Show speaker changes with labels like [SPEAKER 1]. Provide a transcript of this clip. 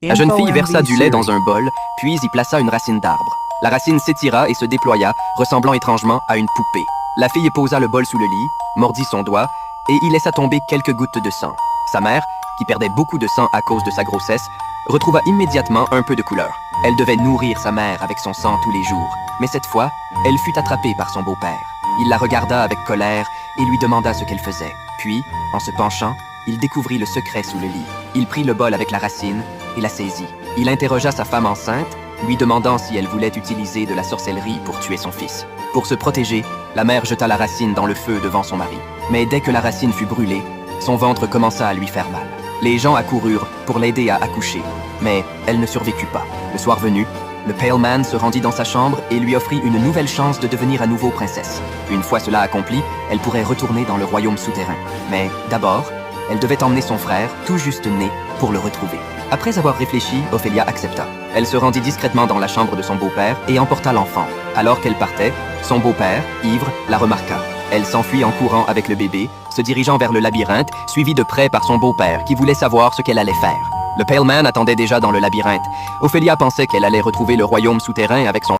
[SPEAKER 1] La jeune fille versa du lait dans un bol, puis y plaça une racine d'arbre. La racine s'étira et se déploya, ressemblant étrangement à une poupée. La fille posa le bol sous le lit, mordit son doigt et y laissa tomber quelques gouttes de sang. Sa mère, qui perdait beaucoup de sang à cause de sa grossesse, retrouva immédiatement un peu de couleur. Elle devait nourrir sa mère avec son sang tous les jours. Mais cette fois, elle fut attrapée par son beau-père. Il la regarda avec colère et lui demanda ce qu'elle faisait. Puis, en se penchant, il découvrit le secret sous le lit. Il prit le bol avec la racine et la saisit. Il interrogea sa femme enceinte, lui demandant si elle voulait utiliser de la sorcellerie pour tuer son fils. Pour se protéger, la mère jeta la racine dans le feu devant son mari. Mais dès que la racine fut brûlée, son ventre commença à lui faire mal. Les gens accoururent pour l'aider à accoucher, mais elle ne survécut pas. Le soir venu, le Pale Man se rendit dans sa chambre et lui offrit une nouvelle chance de devenir à nouveau princesse. Une fois cela accompli, elle pourrait retourner dans le royaume souterrain. Mais d'abord, elle devait emmener son frère, tout juste né, pour le retrouver. Après avoir réfléchi, Ophélia accepta. Elle se rendit discrètement dans la chambre de son beau-père et emporta l'enfant. Alors qu'elle partait, son beau-père, ivre, la remarqua. Elle s'enfuit en courant avec le bébé, se dirigeant vers le labyrinthe, suivie de près par son beau-père, qui voulait savoir ce qu'elle allait faire. Le Pale Man attendait déjà dans le labyrinthe. Ophélia pensait qu'elle allait retrouver le royaume souterrain avec son